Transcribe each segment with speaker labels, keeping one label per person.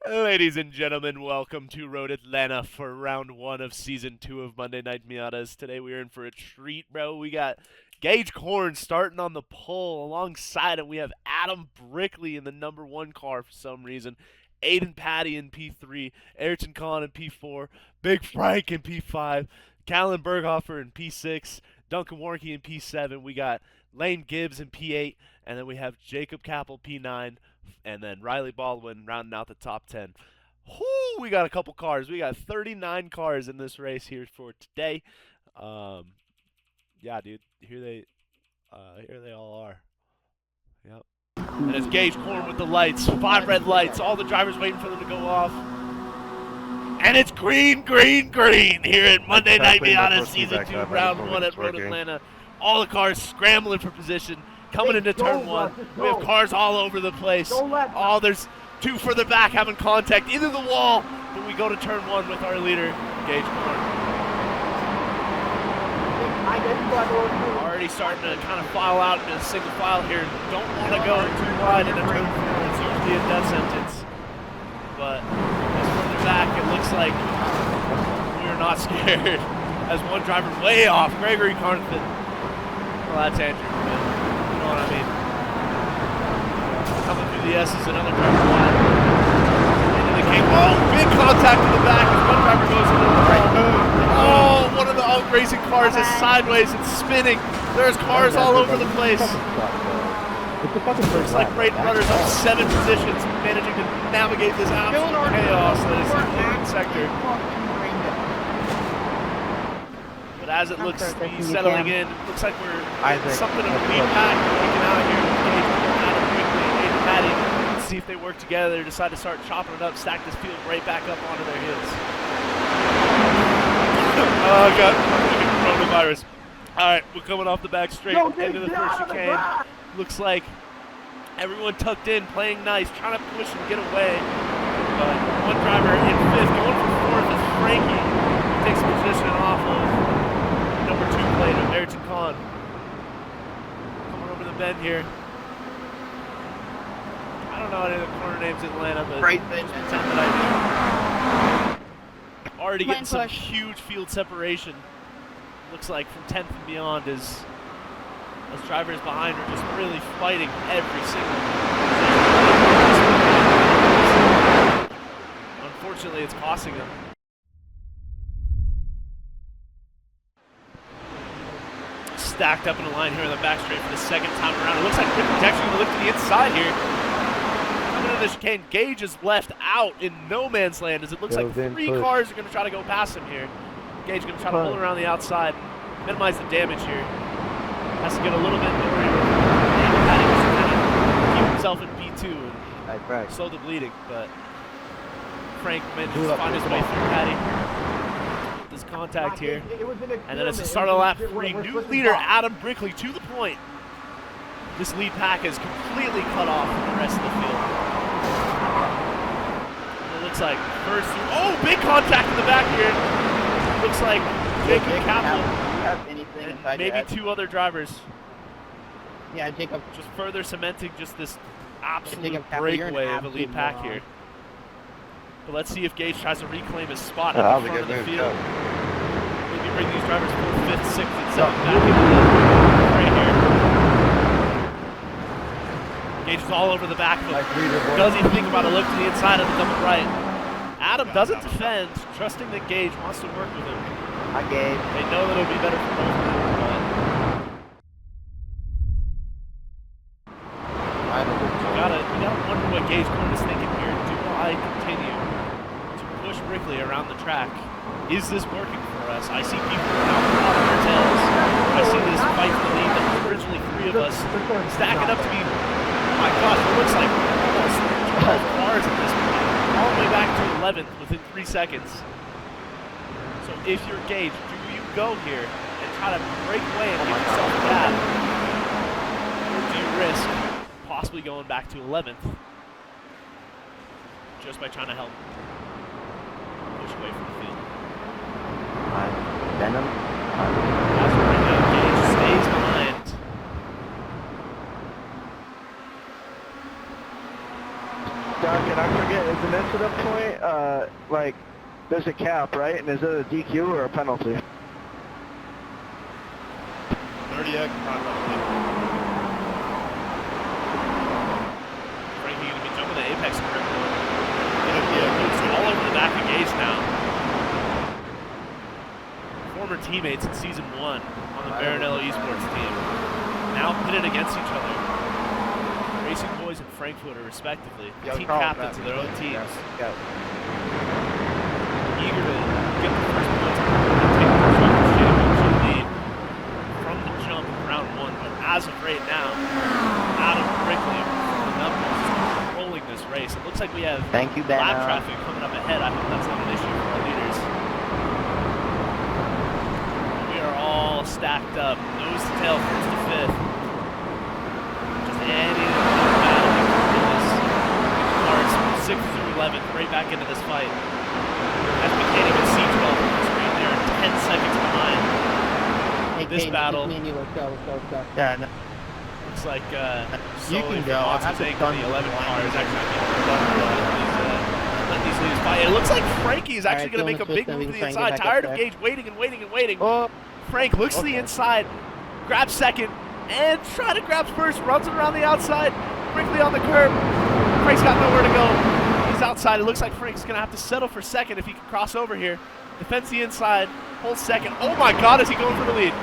Speaker 1: Ladies and gentlemen, welcome to Road Atlanta for round 1 of season 2 of Monday Night Miatas. Today we are in for a treat, bro. We got Gage Korn starting on the pole. Alongside him, we have Adam Brickley in the number 1 car for some reason. Ayden Patty in P3, Ayrton Cahan in P4, Big Frank in P5, Callen Berghoefer in P6, Duncan Warnke in P7. We got Lane Gibbs in P8, and then we have Jacob Capel P9, and then Riley Baldwin rounding out the top 10. Whoo, we got a couple cars. We got 39 cars in this race here for today. Yeah, dude, here they all are. Yep. And it's Gage Korn with the lights, 5 red lights, all the drivers waiting for them to go off. And it's green, green, green here at Monday Night Miata Season 2, Round 1 at Road Atlanta. All the cars scrambling for position, coming into turn 1. We have cars all over the place. Oh, there's 2 further back having contact into the wall. But we go to turn 1 with our leader, Gage Korn. Already starting to kind of file out in a single file here. Don't want to go too wide into turn 4. It's usually a death sentence. But as further back, it looks like we're not scared. As one driver way off, Gregory Carnfit. Well, that's Andrew, but you know what I mean. Coming through the S's, another driver wide. Into the king. Oh, big contact in the back as one driver goes into the right. Oh, one of the racing cars is sideways and spinning. There's cars all over the place. Looks like Braden Rutter's up 7 positions, managing to navigate this absolute chaos that is the leading sector. But as it looks to be settling in, it looks like we're something of a lead pack breaking out here with Gage Korn, Adam Brickley, and Ayden Patty. Let's see if they work together, decide to start chopping it up, stack this field right back up onto their heels. Oh, God. Coronavirus. All right, we're coming off the back straight into the first chicane. Looks like everyone tucked in, playing nice, trying to push and get away. But one driver in 5th, going for 4th is Frankie. He takes position off of number 2 plate of Ayrton Cahan. Coming over the bend here. I don't know any of the corner names in Atlanta, but just pretend that I do. Already getting some huge field separation. Looks like from 10th and beyond as drivers behind are just really fighting every single position. Unfortunately, it's costing them. Stacked up in a line here on the back straight for the second time around. It looks like Brickley's actually going to look to the inside here. Coming into the chicane, Gage is left out in no man's land as it looks like 3 cars are going to try to go past him here. Gage going to try to pull around the outside, minimize the damage here. Has to get a little bit more in. Ayden Patty was trying to keep himself in P2 and slow the bleeding, but Frank manages to find his way through Patty. This contact here. And then it's the start of lap 3. New leader Adam Brickley to the point. This lead pack is completely cut off from the rest of the field. And it looks like first through. Oh, big contact in the back here. Looks like Jacob Capel. Maybe 2 other drivers.
Speaker 2: Yeah, Jacob.
Speaker 1: Just further cementing just this absolute breakaway of a lead pack here. But let's see if Gage tries to reclaim his spot at the front of the field. Maybe bring these drivers 4th, 5th, 6th, and 7th back into the right here. Gage is all over the back of him. Doesn't even think about a look to the inside of the double right. Adam doesn't defend, trusting that Gage wants to work with him.
Speaker 2: Hi, Gabe.
Speaker 1: They know that it'll be better for both of them, but you gotta wonder what Gage Korn is thinking here. Do I continue to push Brickley around the track? Is this working for us? I see people now on their tails. I see this fight for the lead that was originally 3 of us stacking up to be, oh my gosh, it looks like almost 12 cars at this point. All the way back to 11th within 3 seconds. So if you're Gage, do you go here and try to break away and give yourself a gap? Or do you risk possibly going back to 11th just by trying to help push away from the field?
Speaker 2: Venom.
Speaker 1: As of right now, Gage stays behind.
Speaker 3: Duncan, I forget, is an incident point, like, there's a cap, right? And is it a DQ or a penalty?
Speaker 4: 30X penalty.
Speaker 1: Frankie gonna be jumping the apex grip. It's all over the back of Gage now. Former teammates in Season 1 on the Maranello Esports team. Now pitted against each other. Racing Boys and Frankfurter, respectively. Team captains of their own teams.
Speaker 3: Yeah.
Speaker 1: Eager to get the first points and take the Constructors' Championship lead from the jump in round 1. But as of right now, out of Brickley, controlling this race. It looks like we have lap traffic coming up ahead. I hope that's not an issue for our leaders. We are all stacked up, nose to tail, first to fifth. Just adding battle cars from 6th through 11th, right back into this fight. As we can't even see 12 on the screen, they are 10 seconds behind.
Speaker 2: Hey,
Speaker 1: this
Speaker 2: Kate,
Speaker 1: battle.
Speaker 2: Let's go.
Speaker 3: Yeah, no.
Speaker 1: Looks like
Speaker 2: you can go.
Speaker 1: I have to the 11 car is actually let these leaders fight. It looks like Frankie is actually going to make a big move to the inside. Tired of Gage waiting and waiting.
Speaker 3: Oh.
Speaker 1: Frank looks to the inside, grabs second, and try to grab first. Runs around the outside. Brickley on the curb. Frank's got nowhere to go. He's outside. It looks like Frank's going to have to settle for second if he can cross over here. Defends the inside. Holds second. Oh my God, is he going for the lead?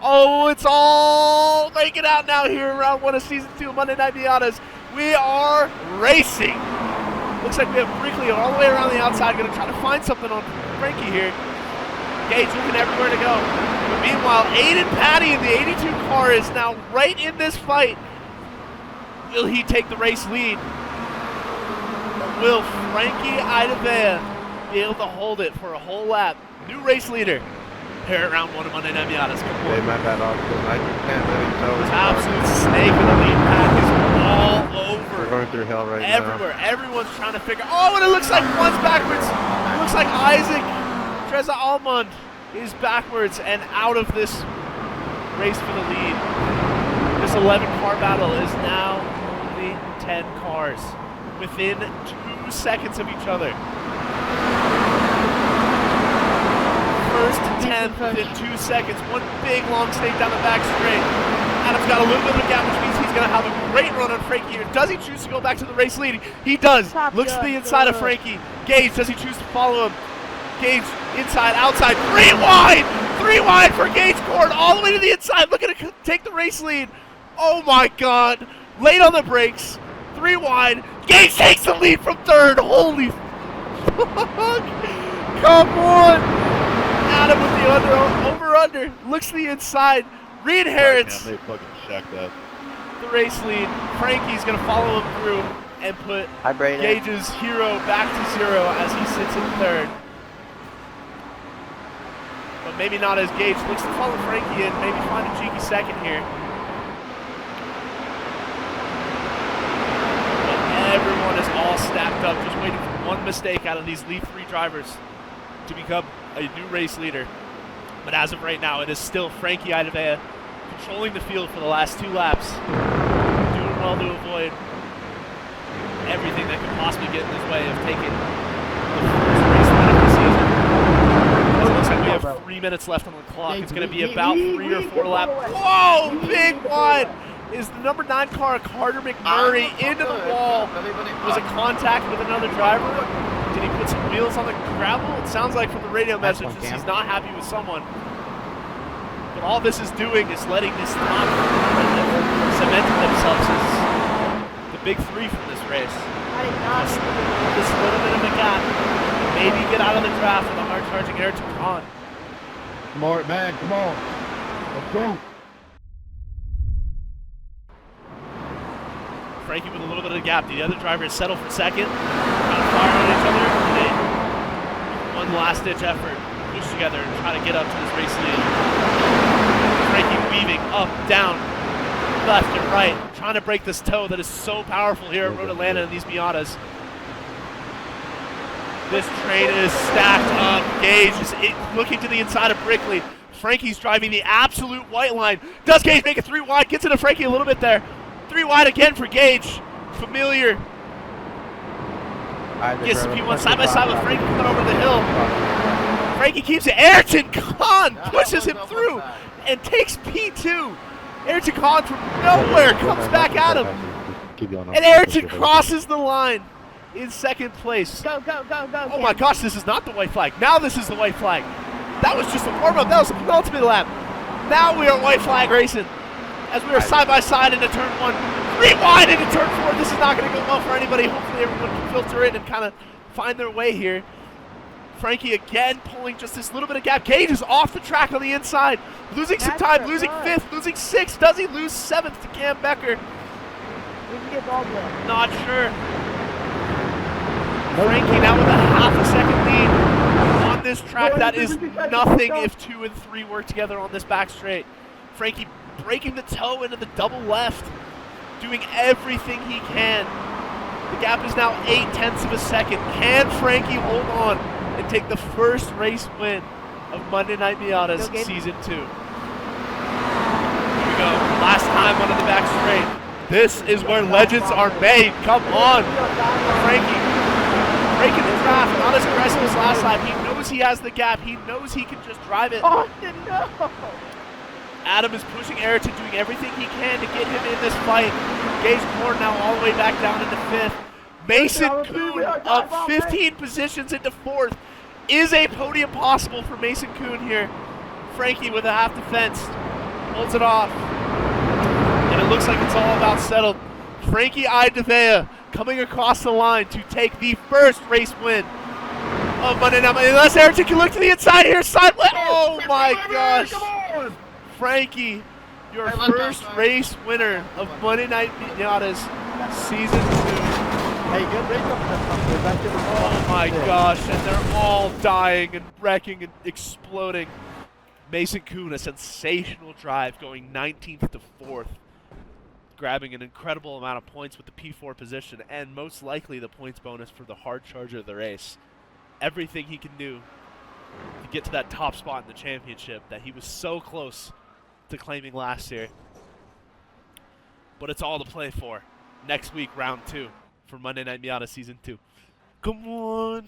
Speaker 1: Oh, it's all making out now here in round 1 of Season 2 of Monday Night Miatas. We are racing. Looks like we have Brickley all the way around the outside, going to try to find something on Frankie here. Gage looking everywhere to go. But meanwhile, Ayden Patty in the 82 car is now right in this fight. Will he take the race lead? Or will Frankie Iadevaia be able to hold it for a whole lap? New race leader here at round 1 of Monday Night Miatas.
Speaker 4: Hey, my bad, Austin. I can't really tell.
Speaker 1: This absolute snake in the lead pack is all over.
Speaker 4: We're going through hell right
Speaker 1: everywhere. Everyone's trying to figure. Oh, and it looks like one's backwards. It looks like Issac Alamond is backwards and out of this race for the lead. This 11 car battle is now only 10 cars within 2 seconds of each other. First to 10th within 2 seconds. One big long snake down the back straight. Adam's got a little bit of a gap, which means he's going to have a great run on Frankie here. Does he choose to go back to the race lead? He does. Looks to the inside of Frankie. Gage, does he choose to follow him? Gage, inside, outside, 3 wide! 3 wide for Gage Korn, all the way to the inside, looking to take the race lead. Oh my God, late on the brakes, 3 wide. Gage takes the lead from 3rd, holy fuck! Come on! Adam with the over-under, looks to the inside, re-inherits
Speaker 4: They fucking check that.
Speaker 1: the race lead. Frankie's gonna follow him through and put Gage's hero back to 0 as he sits in 3rd. But maybe not as Gage looks to follow Frankie in, maybe find a cheeky second here. But everyone is all stacked up, just waiting for one mistake out of these lead 3 drivers to become a new race leader. But as of right now, it is still Frankie Iadevaia controlling the field for the last 2 laps. Doing well to avoid everything that could possibly get in his way of taking the first race win of the season. It looks like we have 3 minutes left on the clock. It's going to be about 3 or 4 laps. Whoa! Big wide! Is the number 9 car, Carter McMurray, into the wall. Was it contact with another driver? Did he put some wheels on the gravel? It sounds like from the radio message he's not happy with someone. But all this is doing is letting this top cementing themselves as the big 3 from this race. Just this little bit of a gap. Maybe get out of the draft with a hard-charging Ayrton Cahan.
Speaker 4: Come on, man, come on. Let's go.
Speaker 1: Frankie with a little bit of a gap. The other drivers settle for second. Trying to fire on each other. They, one last-ditch effort. Push together and try to get up to this race lead. Frankie weaving up, down, left and right. Trying to break this toe that is so powerful here at Road Atlanta in these Miatas. This train is stacked up. Gage is looking to the inside of Brickley. Frankie's driving the absolute white line. Does Gage make a 3 wide? Gets into Frankie a little bit there. 3 wide again for Gage. Familiar Gets the P1 side by side with Frankie coming over the hill. Frankie keeps it. Ayrton Cahan pushes him through and takes P2. Ayrton Cahan from nowhere comes back at him. And Ayrton crosses the line in second place.
Speaker 2: Go.
Speaker 1: Oh my gosh, this is not the white flag. Now this is the white flag. That was just a warm-up. That was the penultimate lap. Now we are white flag racing as we are side by side into turn 1. Rewind into turn 4. This is not going to go well for anybody. Hopefully everyone can filter it and kind of find their way here. Frankie again pulling just this little bit of gap. Gage is off the track on the inside. Losing some time, losing 5th, losing 6th. Does he lose 7th to Cam Becker?
Speaker 2: We can get ball there.
Speaker 1: Not sure. Frankie now with a half a second lead on this track. That is nothing if 2 and 3 work together on this back straight. Frankie breaking the toe into the double left, doing everything he can. The gap is now 0.8 of a second. Can Frankie hold on and take the first race win of Monday Night Miata's Season 2? Here we go. Last time onto the back straight. This is where legends are made. Come on. Frankie breaking the draft, not as aggressive as last time. He knows he has the gap. He knows he can just drive it.
Speaker 2: Oh, no.
Speaker 1: Adam is pushing Ayrton, doing everything he can to get him in this fight. Gage Korn now all the way back down into 5th. Mason Kuhn up 15 positions into 4th. Is a podium possible for Mason Kuhn here? Frankie with a half defense holds it off. And it looks like it's all about settled. Frankie Iadevaia coming across the line to take the first race win of Monday Night. Unless Ayrton can look to the inside here. Oh my gosh. Frankie, your first race winner of Monday Night Miata's Season 2.
Speaker 4: Hey, good race up.
Speaker 1: Oh my gosh, and they're all dying and wrecking and exploding. Mason Kuhn, a sensational drive, going 19th to 4th, grabbing an incredible amount of points with the P4 position and most likely the points bonus for the hard charger of the race. Everything he can do to get to that top spot in the championship that he was so close to claiming last year. But it's all to play for. Next week, round 2 for Monday Night Miata Season 2. Come on.